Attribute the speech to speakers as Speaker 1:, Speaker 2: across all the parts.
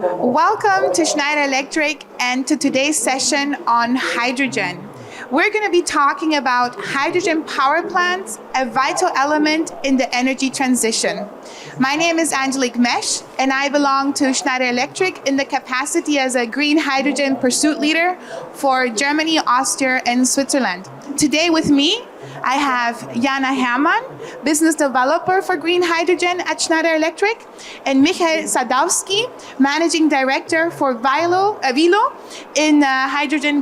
Speaker 1: Welcome to Schneider Electric and to today's session on hydrogen. We're going to be talking about hydrogen power plants, a vital element in the energy transition. My name is Angelique Mesch and I belong to Schneider Electric in the capacity as a green hydrogen pursuit leader for Germany, Austria and Switzerland. Today with me I have Jana Herrmann, business developer for green hydrogen at Schneider Electric, and Sadowski, managing director for Wilo in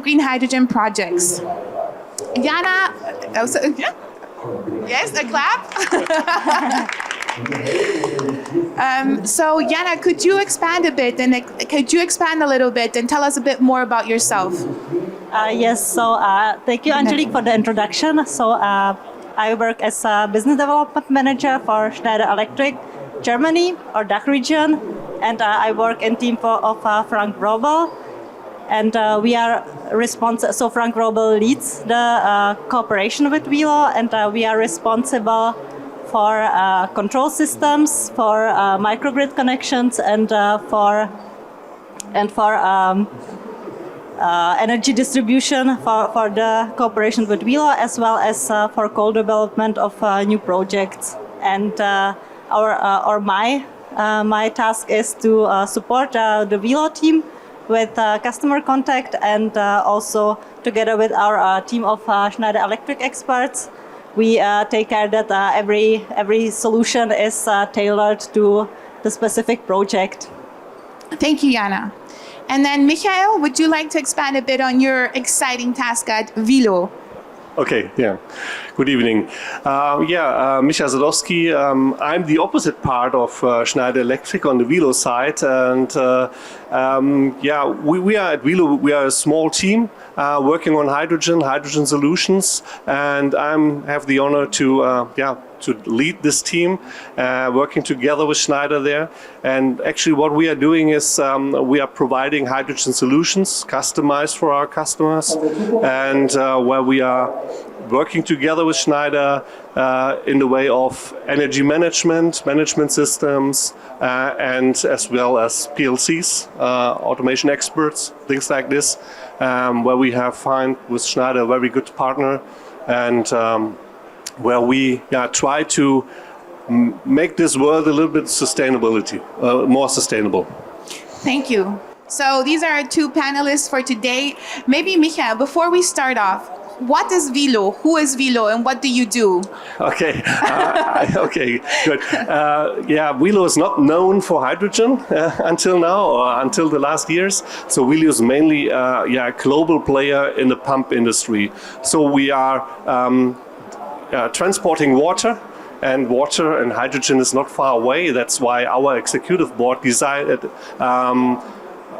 Speaker 1: green hydrogen projects. Jana, yes, a clap. So Jana, could you expand a little bit and tell us a bit more about yourself?
Speaker 2: Yes, so thank you, Angelique, for the introduction. So I work as a business development manager for Schneider Electric, Germany or DACH region, and I work in team of Frank Robel, and we are responsible. So Frank Robel leads the cooperation with Wilo, and we are responsible for control systems, for microgrid connections, and for energy distribution for the cooperation with Wilo, as well as for co-development of new projects. And my task is to support the Wilo team with customer contact, and also together with our team of Schneider Electric experts, we take care that every solution is tailored to the specific project.
Speaker 1: Thank you, Jana. And then, Michael, would you like to expand a bit on your exciting task at Wilo?
Speaker 3: Okay, yeah. Good evening. Michael Sadowski. I'm the opposite part of Schneider Electric on the Wilo side, and we are at Wilo. We are a small team working on hydrogen solutions, and I have the honor to lead this team, working together with Schneider there. And actually what we are doing is we are providing hydrogen solutions customized for our customers, and where we are working together with Schneider in the way of energy management systems, and as well as PLCs, automation experts, things like this, where we have found with Schneider a very good partner, and where we try to make this world a little bit more sustainable.
Speaker 1: Thank you. So these are our two panelists for today. Maybe Michael, before we start off, what is Wilo? Who is Wilo and what do you do?
Speaker 3: Okay, okay, good. Wilo is not known for hydrogen until now, or until the last years. So Wilo is mainly a global player in the pump industry. So we are transporting water and hydrogen is not far away. That's why our executive board decided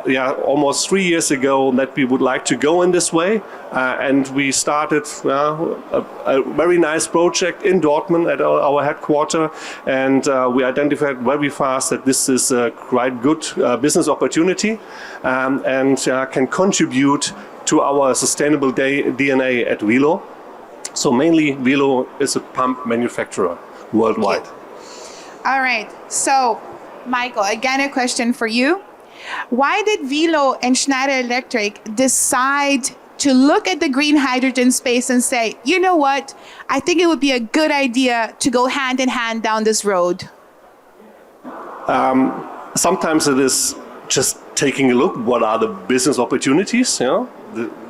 Speaker 3: almost 3 years ago that we would like to go in this way, and we started a very nice project in Dortmund at our headquarters, and we identified very fast that this is a quite good business opportunity, and can contribute to our sustainable DNA at Wilo. So mainly Wilo is a pump manufacturer worldwide.
Speaker 1: All right, so Michael, again a question for you. Why did Wilo and Schneider Electric decide to look at the green hydrogen space and say, you know what, I think it would be a good idea to go hand in hand down this road?
Speaker 3: Sometimes it is just taking a look, what are the business opportunities,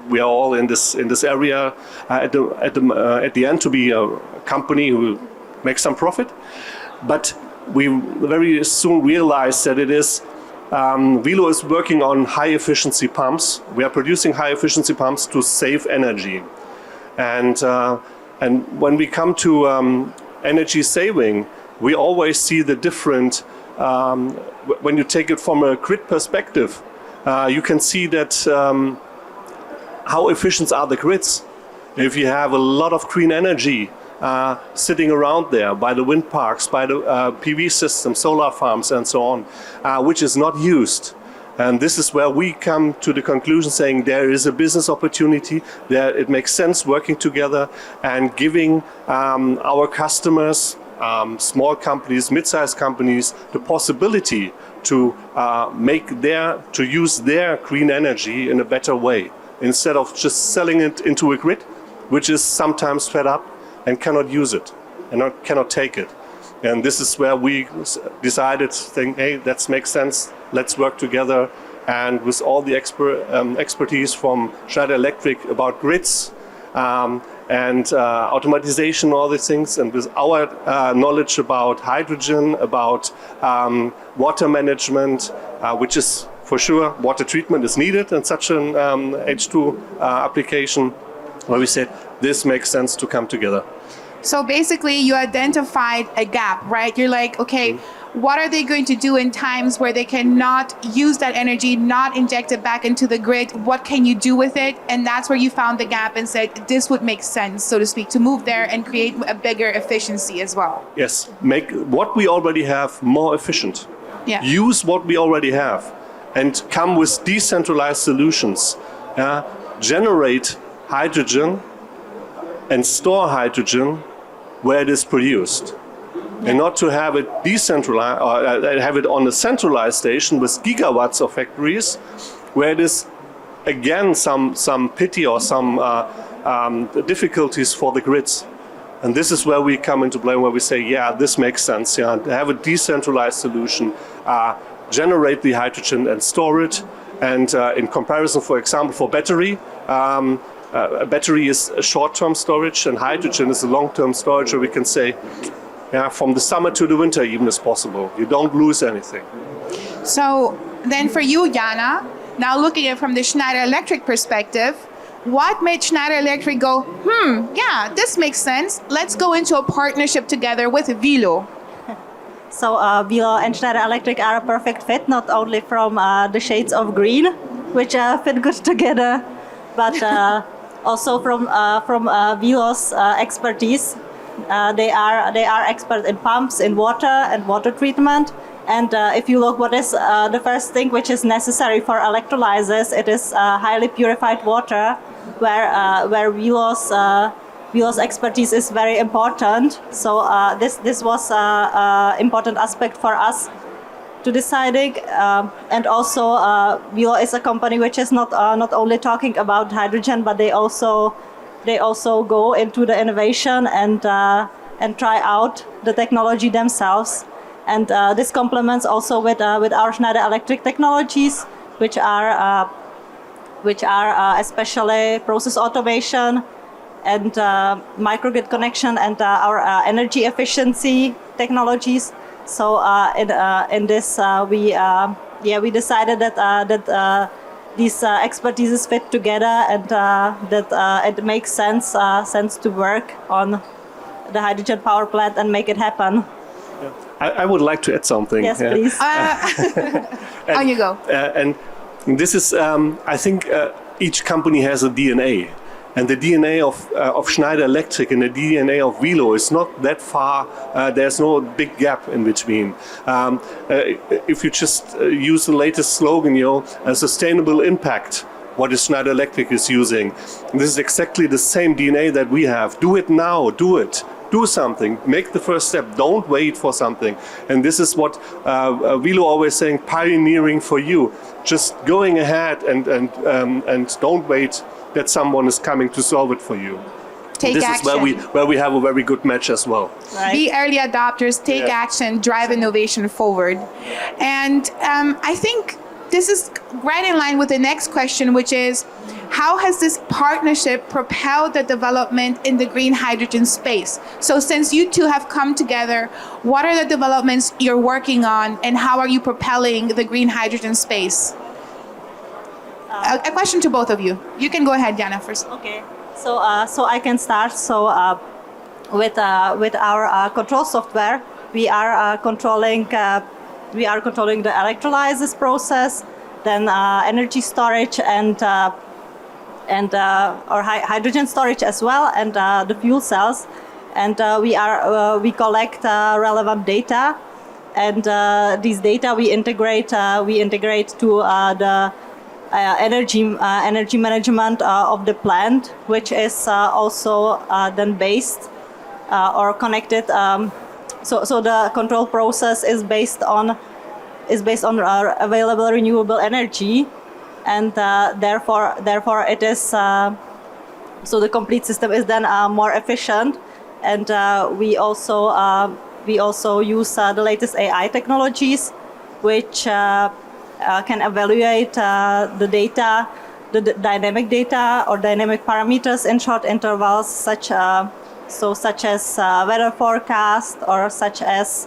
Speaker 3: we are all in this area at the end to be a company who makes some profit, but we very soon realized that it is Wilo is working on high efficiency pumps. We are producing high efficiency pumps to save energy, and when we come to energy saving, we always see the different. When you take it from a grid perspective, you can see that. How efficient are the grids? If you have a lot of green energy sitting around there by the wind parks, by the PV systems, solar farms and so on, which is not used. And this is where we come to the conclusion saying there is a business opportunity, there it makes sense working together and giving our customers small companies, mid-sized companies, the possibility to use their green energy in a better way, instead of just selling it into a grid, which is sometimes fed up and cannot use it and cannot take it. And this is where we decided, think, hey, that makes sense. Let's work together. And with all the expertise from Schneider Electric about grids and automatization, all these things, and with our knowledge about hydrogen, about water management, which is for sure water treatment is needed in such an H2 application, where we said this makes sense to come together.
Speaker 1: So basically you identified a gap, right? You're like, okay, what are they going to do in times where they cannot use that energy, not inject it back into the grid? What can you do with it? And that's where you found the gap and said, this would make sense, so to speak, to move there and create a bigger efficiency as well.
Speaker 3: Yes, make what we already have more efficient.
Speaker 1: Yeah.
Speaker 3: Use what we already have and come with decentralized solutions. Generate hydrogen and store hydrogen where it is produced. Yeah. And not to have it decentralized or have it on a centralized station with gigawatts of factories, where it is again some pity or some difficulties for the grids. And this is where we come into play, where we say, yeah, this makes sense. Yeah, to have a decentralized solution, generate the hydrogen and store it. And in comparison, for example, for battery, a battery is a short-term storage, and hydrogen is a long-term storage, where we can say, yeah, from the summer to the winter even is possible. You don't lose anything.
Speaker 1: So then for you, Jana, now looking at it from the Schneider Electric perspective, what made Schneider Electric go, yeah, this makes sense. Let's go into a partnership together with Wilo.
Speaker 2: So Wilo and Schneider Electric are a perfect fit, not only from the shades of green, which fit good together, but also from Wilo's expertise. They are experts in pumps, in water and water treatment. And if you look what is the first thing which is necessary for electrolyzers, it is highly purified water, where Wilo's expertise is very important. So this was an important aspect for us to deciding. And also Wilo is a company which is not only talking about hydrogen, but they also go into the innovation and try out the technology themselves. And this complements also with our Schneider Electric technologies, which are especially process automation and microgrid connection and our energy efficiency technologies. So in this we decided that these expertises fit together, and that it makes sense to work on the hydrogen power plant and make it happen.
Speaker 3: I would like to add something.
Speaker 2: Yes, please.
Speaker 1: On you go.
Speaker 3: And this is, I think, each company has a DNA. And the DNA of Schneider Electric and the DNA of Wilo is not that far. There's no big gap in between. If you just use the latest slogan, a sustainable impact, what is Schneider Electric is using. This is exactly the same DNA that we have. Do it now, do it. Do something, make the first step, don't wait for something. And this is what Wilo always saying, pioneering for you. Just going ahead and don't wait that someone is coming to solve it for you.
Speaker 1: Take
Speaker 3: this
Speaker 1: action.
Speaker 3: is where we have a very good match as well.
Speaker 1: Right. Be early adopters, take action, drive innovation forward. And I think this is right in line with the next question, which is, how has this partnership propelled the development in the green hydrogen space? So since you two have come together, what are the developments you're working on, and how are you propelling the green hydrogen space? A question to both of you. You can go ahead, Jana, first.
Speaker 2: Okay, so I can start. So with our control software, we are controlling the electrolysis process, then energy storage and or hydrogen storage as well, and the fuel cells. And we collect relevant data, and these data we integrate to the energy management of the plant, which is also then based or connected So the control process is based on our available renewable energy, and therefore it is so the complete system is then more efficient, and we also use the latest AI technologies, which can evaluate the data, the dynamic data or dynamic parameters in short intervals, such as weather forecast, or such as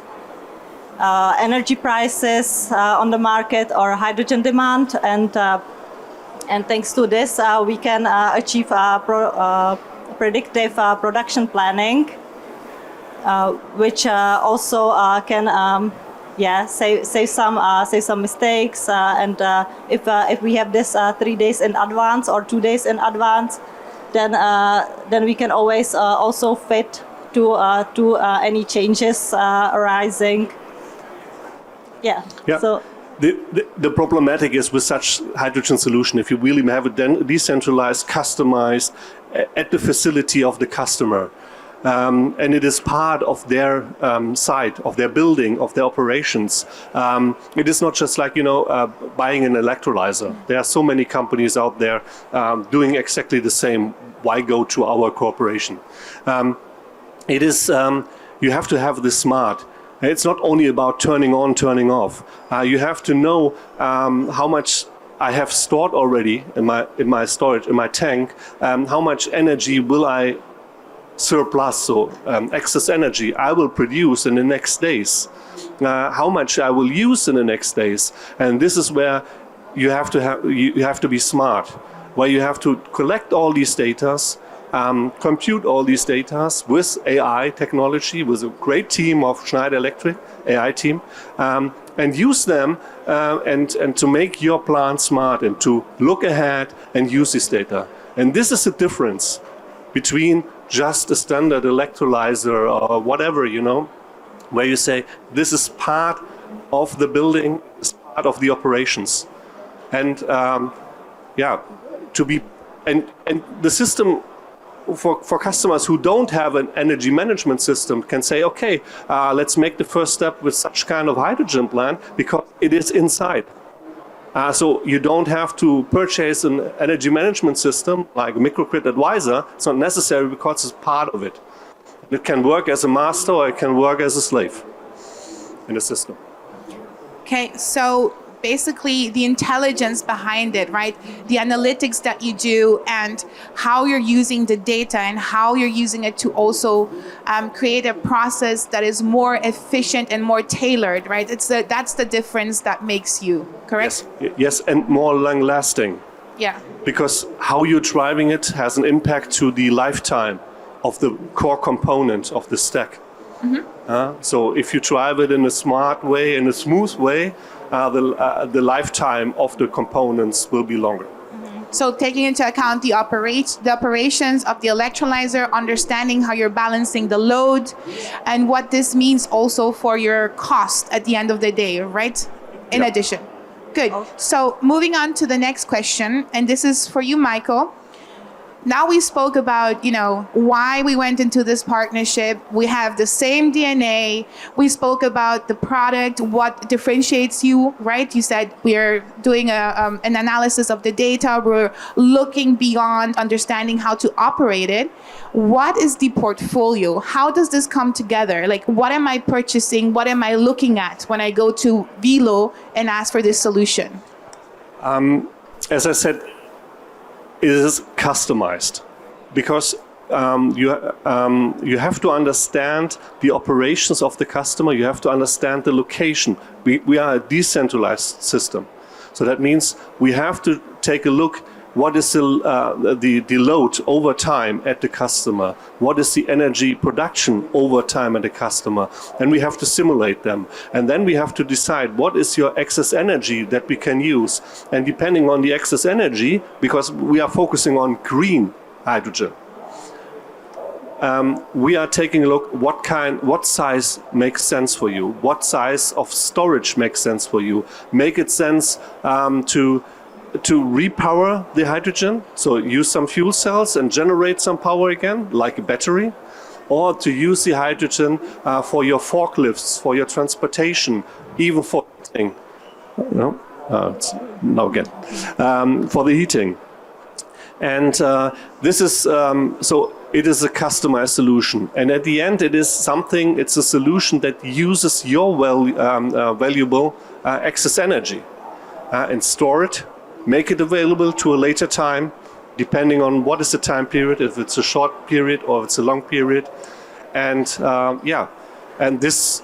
Speaker 2: energy prices on the market, or hydrogen demand, and thanks to this we can achieve predictive production planning, which also can save some mistakes, and if we have this 3 days in advance or 2 days in advance, then we can always also fit to any changes arising. Yeah. So
Speaker 3: the problematic is with such hydrogen solution, if you really have it then decentralized, customized at the facility of the customer, and it is part of their site, of their building, of their operations. It is not just like, buying an electrolyzer. There are so many companies out there doing exactly the same. Why go to our corporation? It is, you have to have this smart. It's not only about turning on, turning off. You have to know how much I have stored already in my storage, in my tank. How much energy will I surplus, so excess energy I will produce in the next days. How much I will use in the next days, and this is where you have to be smart, where you have to collect all these data. Compute all these data with AI technology, with a great team of Schneider Electric AI team, and use them and to make your plant smart and to look ahead and use this data. And this is the difference between just a standard electrolyzer or whatever, where you say this is part of the building, it's part of the operations, and the system. For customers who don't have an energy management system can say, okay, let's make the first step with such kind of hydrogen plant because it is inside. So you don't have to purchase an energy management system like a microgrid advisor. It's not necessary because it's part of it. It can work as a master or it can work as a slave in the system.
Speaker 1: Okay, so basically the intelligence behind it, right? The analytics that you do and how you're using the data and how you're using it to also create a process that is more efficient and more tailored, right? That's the difference that makes you, correct?
Speaker 3: Yes, and more long-lasting.
Speaker 1: Yeah.
Speaker 3: Because how you're driving it has an impact to the lifetime of the core component of the stack. Mm-hmm. So if you drive it in a smart way, in a smooth way, the lifetime of the components will be longer.
Speaker 1: Mm-hmm. So taking into account the operations of the electrolyzer, understanding how you're balancing the load, and what this means also for your cost at the end of the day, right? In addition. Good. So moving on to the next question, and this is for you, Michael. Now we spoke about, why we went into this partnership. We have the same DNA. We spoke about the product, what differentiates you, right? You said we're doing an analysis of the data. We're looking beyond understanding how to operate it. What is the portfolio? How does this come together? Like, what am I purchasing? What am I looking at when I go to Wilo and ask for this solution?
Speaker 3: As I said, it is customized because you have to understand the operations of the customer. You have to understand the location. We are a decentralized system, so that means we have to take a look. What is the load over time at the customer? What is the energy production over time at the customer? And we have to simulate them. And then we have to decide what is your excess energy that we can use. And depending on the excess energy, because we are focusing on green hydrogen, we are taking a look what size makes sense for you, what size of storage makes sense for you, make it sense to repower the hydrogen, so use some fuel cells and generate some power again, like a battery. or to use the hydrogen for your forklifts, for your transportation, even for heating. No, it's now again for the heating. And this is so it is a customized solution. And at the end, it's a solution that uses your valuable excess energy and store it, make it available to a later time, depending on what is the time period, if it's a short period or if it's a long period. And and this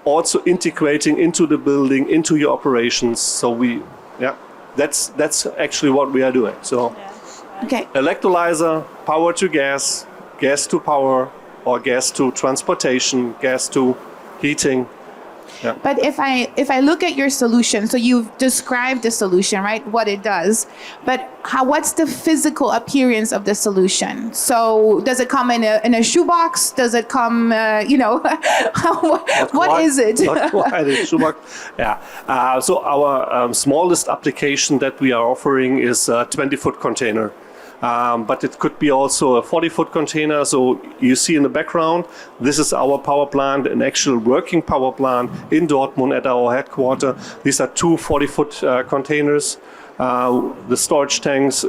Speaker 3: also integrating into the building, into your operations. So that's actually what we are doing. So
Speaker 1: Okay.
Speaker 3: electrolyzer, power to gas, gas to power, or gas to transportation, gas to heating. Yeah.
Speaker 1: But if I look at your solution, so you've described the solution, right? What it does, but what's the physical appearance of the solution? So does it come in a shoebox? Does it come, what is it?
Speaker 3: Not quite a shoebox. Yeah. So our smallest application that we are offering is a 20-foot container. But it could be also a 40-foot container. So you see in the background, this is our power plant, an actual working power plant in Dortmund at our headquarters. These are two 40-foot containers. The storage tanks,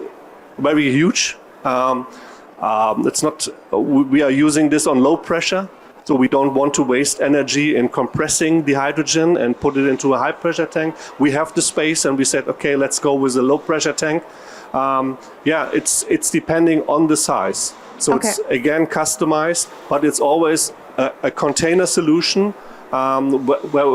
Speaker 3: very huge. It's not. We are using this on low pressure. So we don't want to waste energy in compressing the hydrogen and put it into a high pressure tank. We have the space and we said, okay, let's go with a low pressure tank. It's depending on the size. So It's again customized, but it's always a container solution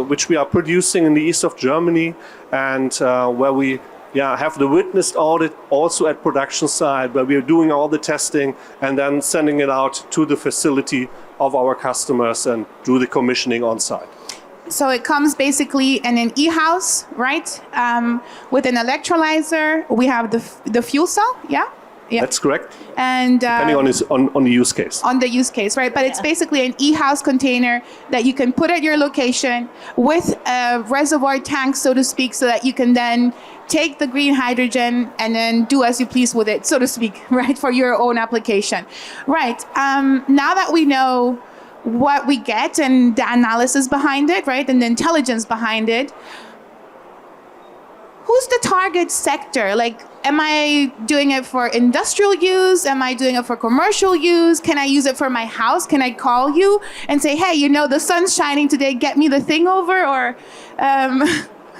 Speaker 3: which we are producing in the east of Germany, and where we have the witnessed audit also at production site, where we are doing all the testing and then sending it out to the facility of our customers and do the commissioning on site.
Speaker 1: So it comes basically in an e-house, right? With an electrolyzer. We have the fuel cell, yeah?
Speaker 3: That's correct.
Speaker 1: And
Speaker 3: depending on the use case.
Speaker 1: On the use case, right? But it's basically an e-house container that you can put at your location with a reservoir tank, so to speak, so that you can then take the green hydrogen and then do as you please with it, so to speak, right? For your own application. Right. Now that we know what we get and the analysis behind it, right? And the intelligence behind it, who's the target sector? Like, am I doing it for industrial use? Am I doing it for commercial use? Can I use it for my house? Can I call you and say, hey, the sun's shining today, get me the thing over? Or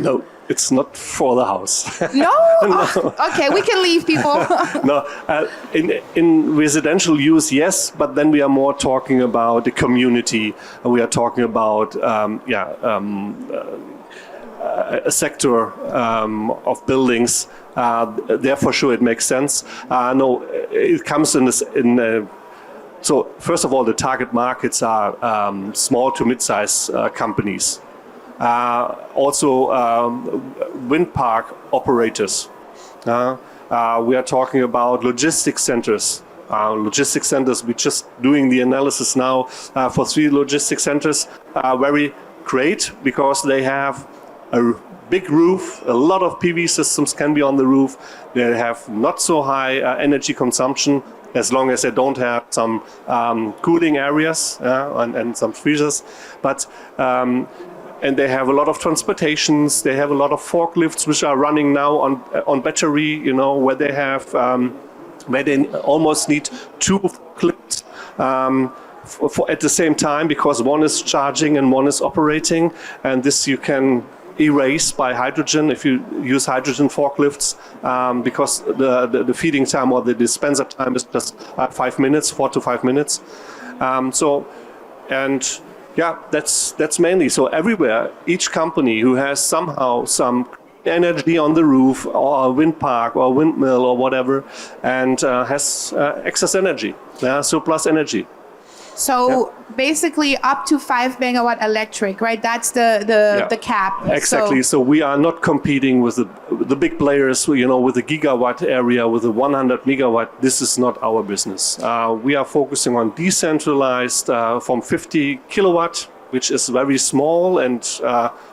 Speaker 3: No, it's not for the house.
Speaker 1: No?
Speaker 3: No.
Speaker 1: Oh, okay, we can leave, people.
Speaker 3: No, in residential use, yes, but then we are more talking about the community. We are talking about a sector of buildings. There for sure it makes sense. No, it comes in this. So first of all, the target markets are small to mid-size companies. Also wind park operators. We are talking about logistics centers. We're just doing the analysis now for 3 logistics centers. Very great because they have a big roof, a lot of PV systems can be on the roof. They have not so high energy consumption, as long as they don't have some cooling areas and some freezers. But and they have a lot of transportations. They have a lot of forklifts which are running now on battery. Where they have where they almost need 2 forklifts for at the same time, because one is charging and one is operating, and this you can erase by hydrogen if you use hydrogen forklifts, because the feeding time or the dispenser time is just 5 minutes, 4 to 5 minutes. That's mainly so everywhere. Each company who has somehow some energy on the roof, or a wind park or a windmill or whatever, and has excess energy, surplus energy.
Speaker 1: So basically up to 5 megawatt electric, right? That's the cap.
Speaker 3: Exactly. So we are not competing with the big players, with the gigawatt area, with the 100 megawatt. This is not our business. We are focusing on decentralized from 50 kilowatt which is very small and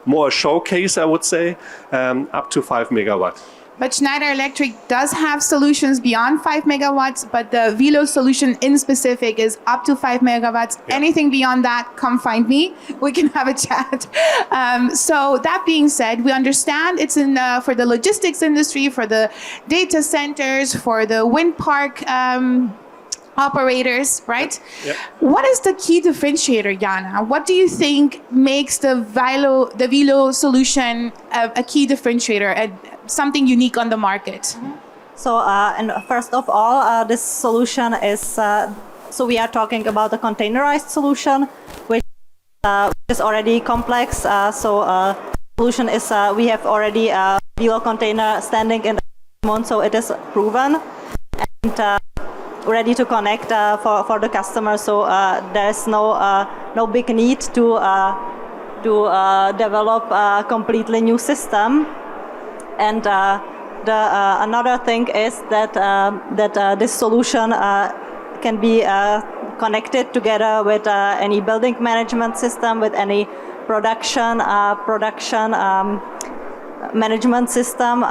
Speaker 3: more a showcase, I would say, up to 5 megawatt.
Speaker 1: But Schneider Electric does have solutions beyond 5 megawatts, but the Wilo solution in specific is up to 5 megawatts.
Speaker 3: Yeah.
Speaker 1: Anything beyond that, come find me. We can have a chat. So that being said, we understand it's in for the logistics industry, for the data centers, for the wind park operators, right?
Speaker 3: Yep.
Speaker 1: What is the key differentiator, Jana? What do you think makes the Wilo solution a key differentiator and something unique on the market?
Speaker 2: So, and first of all, this solution is, so we are talking about a containerized solution, which is already complex. Solution is, we have already a Wilo container standing in the month, so it is proven and ready to connect for the customer. So there's no big need to develop a completely new system. And another thing is that this solution can be connected together with any building management system, with any production management system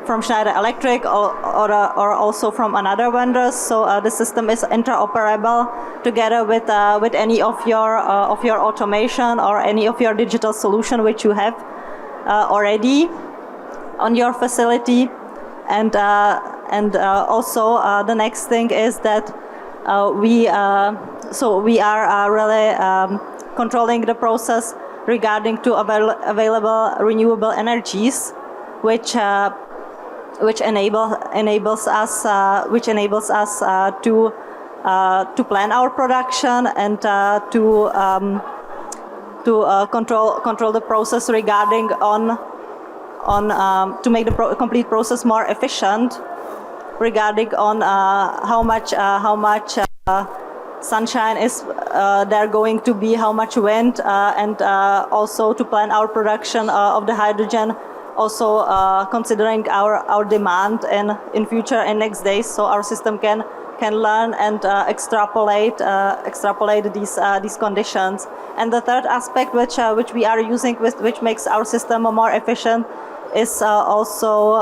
Speaker 2: from Schneider Electric or also from another vendors. So the system is interoperable together with any of your automation or any of your digital solution which you have already on your facility. And also the next thing is that we are really controlling the process regarding to available renewable energies, which enables us to plan our production and to control the process regarding to make the complete process more efficient regarding on how much sunshine is there going to be, how much wind, and also to plan our production of the hydrogen, also considering our demand in future and next days, so our system can learn and extrapolate these conditions. And the third aspect which we are using, which makes our system more efficient, is also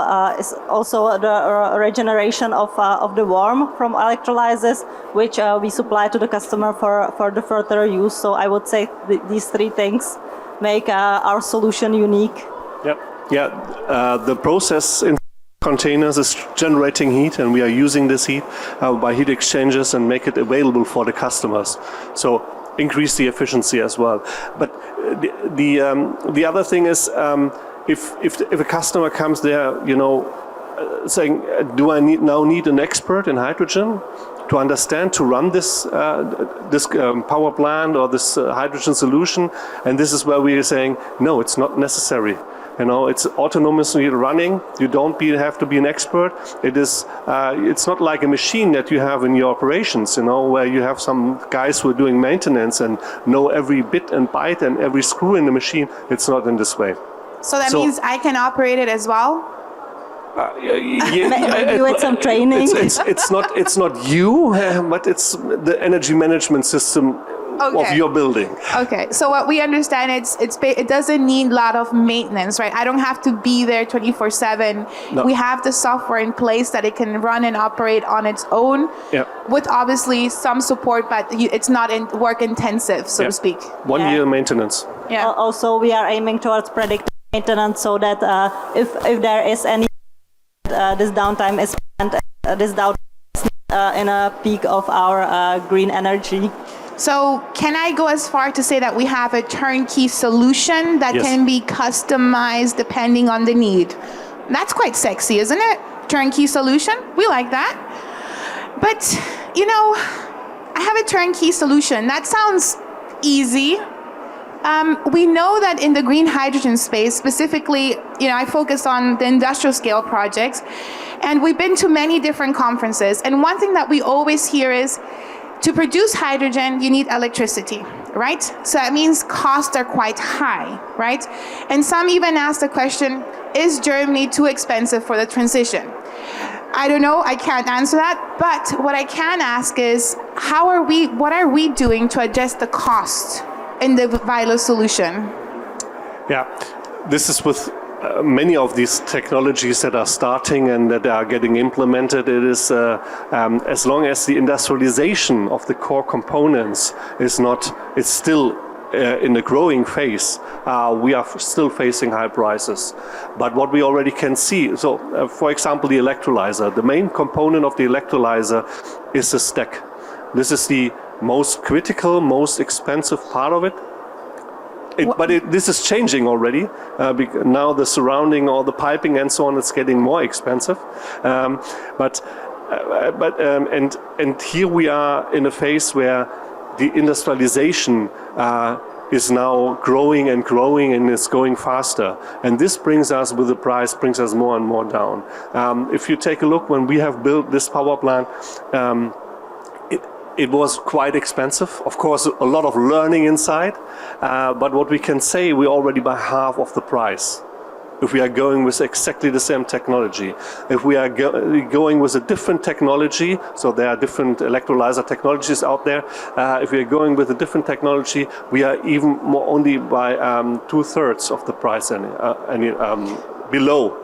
Speaker 2: the regeneration of the warmth from electrolysis, which we supply to the customer for the further use. So I would say these three things make our solution unique.
Speaker 3: Yep. Yeah. The process in containers is generating heat, and we are using this heat by heat exchangers and make it available for the customers. So increase the efficiency as well. But the other thing is, if a customer comes there, saying, do I need an expert in hydrogen to understand, to run this power plant or this hydrogen solution? And this is where we are saying, no, it's not necessary. It's autonomously running. You don't have to be an expert. It's not like a machine that you have in your operations, where you have some guys who are doing maintenance and know every bit and byte and every screw in the machine. It's not in this way.
Speaker 1: So that means I can operate it as well?
Speaker 2: Maybe with some training.
Speaker 3: It's not you, but it's the energy management system of your building.
Speaker 1: Okay, so what we understand, it doesn't need a lot of maintenance, right? I don't have to be there 24/7.
Speaker 3: No.
Speaker 1: We have the software in place that it can run and operate on its own, with obviously some support, but it's not work intensive, so to speak.
Speaker 3: 1 year maintenance.
Speaker 1: Yeah.
Speaker 2: Also, we are aiming towards predictive maintenance, so that if there is any this downtime is planned, this downtime is in a peak of our green energy.
Speaker 1: So can I go as far to say that we have a turnkey solution that can be customized depending on the need? That's quite sexy, isn't it? Turnkey solution, we like that. But, I have a turnkey solution. That sounds easy. We know that in the green hydrogen space, specifically, I focus on the industrial scale projects, and we've been to many different conferences. And one thing that we always hear is, to produce hydrogen, you need electricity, right? So that means costs are quite high, right? And some even ask the question, is Germany too expensive for the transition? I don't know, I can't answer that, but what I can ask is, what are we doing to address the cost in the Wilo solution?
Speaker 3: Yeah, this is with many of these technologies that are starting and that are getting implemented. It is as long as the industrialization of the core components is still in the growing phase, we are still facing high prices. But what we already can see, for example, the electrolyzer, the main component of the electrolyzer is the stack. This is the most critical, most expensive part of it. This is changing already. Now the surrounding, all the piping and so on, it's getting more expensive. And here we are in a phase where the industrialization is now growing and growing, and it's going faster. And this brings us, with the price, brings us more and more down. If you take a look, when we have built this power plant, it was quite expensive. Of course, a lot of learning inside, but what we can say, we're already by half of the price. If we are going with exactly the same technology. If we are going with a different technology, so there are different electrolyzer technologies out there. If we are going with a different technology, we are even more only by 2/3 of the price below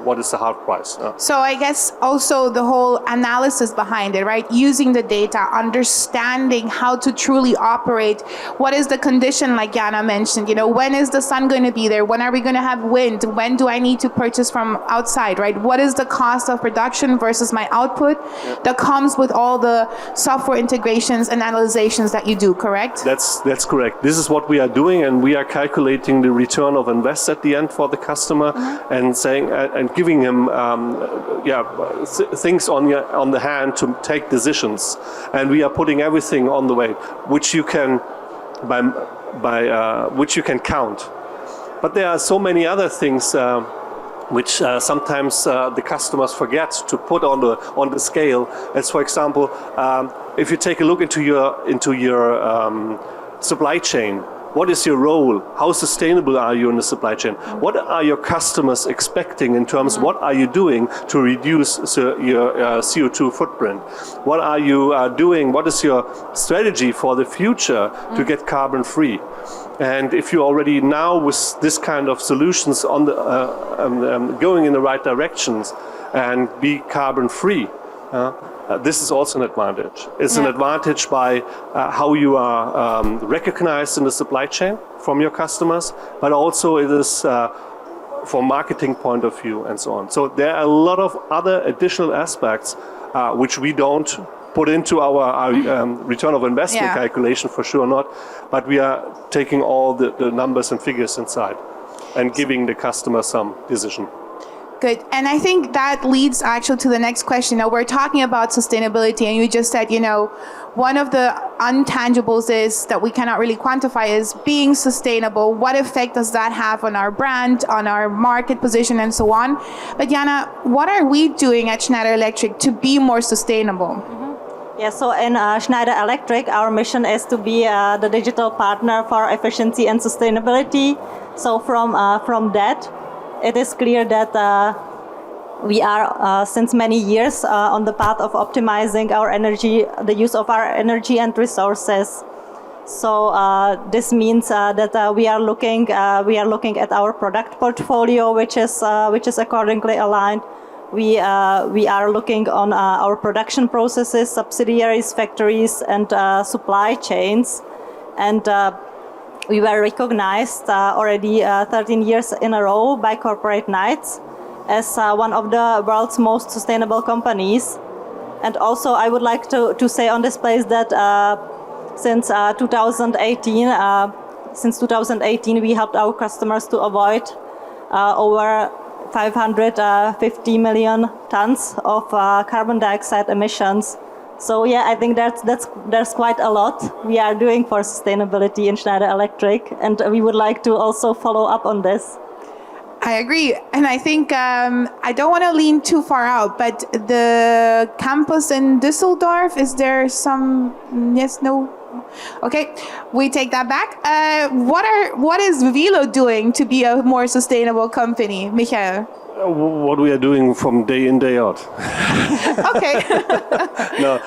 Speaker 3: what is the half price.
Speaker 1: So I guess also the whole analysis behind it, right? Using the data, understanding how to truly operate. What is the condition, like Jana mentioned? When is the sun going to be there? When are we going to have wind? When do I need to purchase from outside, right? What is the cost of production versus my output that comes with all the software integrations and analyzations that you do, correct?
Speaker 3: That's correct. This is what we are doing, and we are calculating the return of invest at the end for the customer, and saying and giving him things on the hand to take decisions, and we are putting everything on the way, which you can which you can count. But there are so many other things which sometimes the customers forget to put on the scale. As for example, if you take a look into your supply chain. What is your role? How sustainable are you in the supply chain? What are your customers expecting in terms of what are you doing to reduce your CO2 footprint? What are you doing? What is your strategy for the future to get carbon free? And if you already now with this kind of solutions on the going in the right directions and be carbon free, this is also an advantage. It's an advantage by how you are recognized in the supply chain from your customers, but also it is from marketing point of view and so on. So there are a lot of other additional aspects which we don't put into our return of investment calculation, for sure not, but we are taking all the numbers and figures inside and giving the customer some decision.
Speaker 1: Good. And I think that leads actually to the next question. Now, we're talking about sustainability, and you just said, one of the intangibles is that we cannot really quantify is being sustainable. What effect does that have on our brand, on our market position, and so on? But Jana, what are we doing at Schneider Electric to be more sustainable?
Speaker 2: Yeah, so in Schneider Electric, our mission is to be the digital partner for efficiency and sustainability. So from that, it is clear that we are since many years on the path of optimizing our energy, the use of our energy and resources. So this means that we are looking at our product portfolio, which is accordingly aligned. We are looking on our production processes, subsidiaries, factories, and supply chains, and we were recognized already 13 years in a row by Corporate Knights as one of the world's most sustainable companies. And also I would like to say on this place that since 2018 we helped our customers to avoid over 550 million tons of carbon dioxide emissions. So yeah, I think there's quite a lot we are doing for sustainability in Schneider Electric, and we would like to also follow up on this.
Speaker 1: I agree, and I think I don't want to lean too far out, but the campus in Düsseldorf, is there some yes, no? Okay, we take that back. What is Wilo doing to be a more sustainable company, Michael?
Speaker 3: What we are doing from day in, day out.
Speaker 1: Okay.
Speaker 3: No,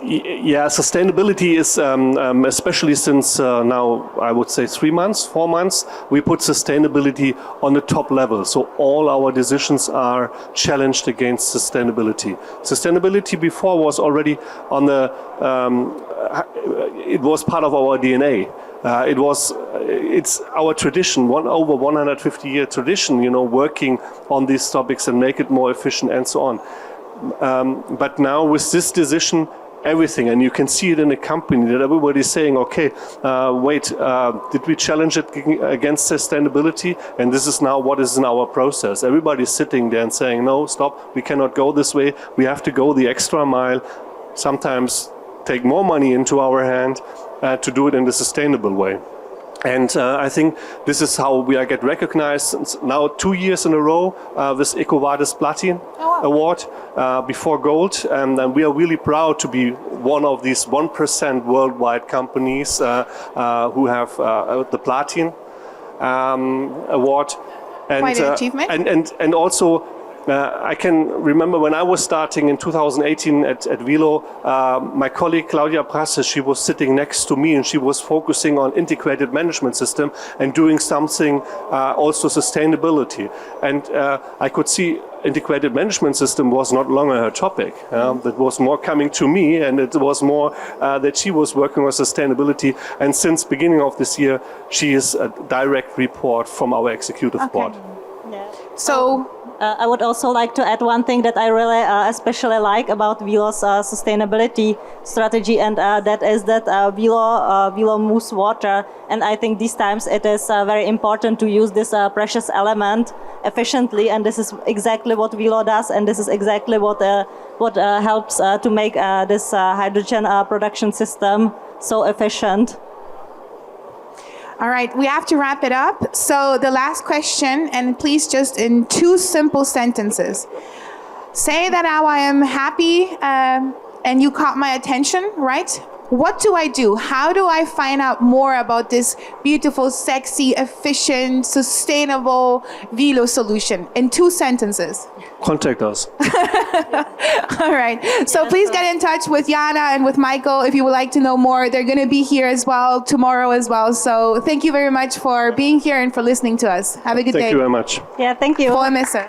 Speaker 3: Yeah, sustainability is, especially since now, I would say 4 months, we put sustainability on the top level. So all our decisions are challenged against sustainability. Sustainability before was already on the, it was part of our DNA. It's our tradition, over 150-year tradition, working on these topics and make it more efficient and so on. But now with this decision, everything, and you can see it in the company that everybody's saying, okay, did we challenge it against sustainability? And this is now what is in our process. Everybody's sitting there and saying, no, stop, we cannot go this way. We have to go the extra mile, sometimes take more money into our hand to do it in the sustainable way. And I think this is how we get recognized now 2 years in a row with EcoVadis Platin Award before Gold. And we are really proud to be one of these 1% worldwide companies who have the Platin Award. And,
Speaker 1: quite an achievement.
Speaker 3: And also, I can remember when I was starting in 2018 at Wilo, my colleague Claudia Prasse, she was sitting next to me and she was focusing on integrated management system and doing something also sustainability. And I could see integrated management system was not longer her topic. That was more coming to me, and it was more that she was working on sustainability. And since beginning of this year, she is a direct report from our executive board.
Speaker 2: Yeah.
Speaker 1: So
Speaker 2: I would also like to add one thing that I really especially like about Wilo's sustainability strategy, and that is that Wilo moves water. And I think these times it is very important to use this precious element efficiently, and this is exactly what Wilo does, and this is exactly what helps to make this hydrogen production system so efficient.
Speaker 1: all right, we have to wrap it up. So the last question, and please just in 2 simple sentences. Say that now I am happy and you caught my attention, right? What do I do? How do I find out more about this beautiful, sexy, efficient, sustainable Wilo solution? In 2 sentences.
Speaker 3: Contact us.
Speaker 1: All right. So please get in touch with Jana and with Michael if you would like to know more. They're going to be here as well tomorrow as well. So thank you very much for being here and for listening to us. Have a good day.
Speaker 3: Thank you very much.
Speaker 2: Yeah, thank you.
Speaker 1: Frohe Messe.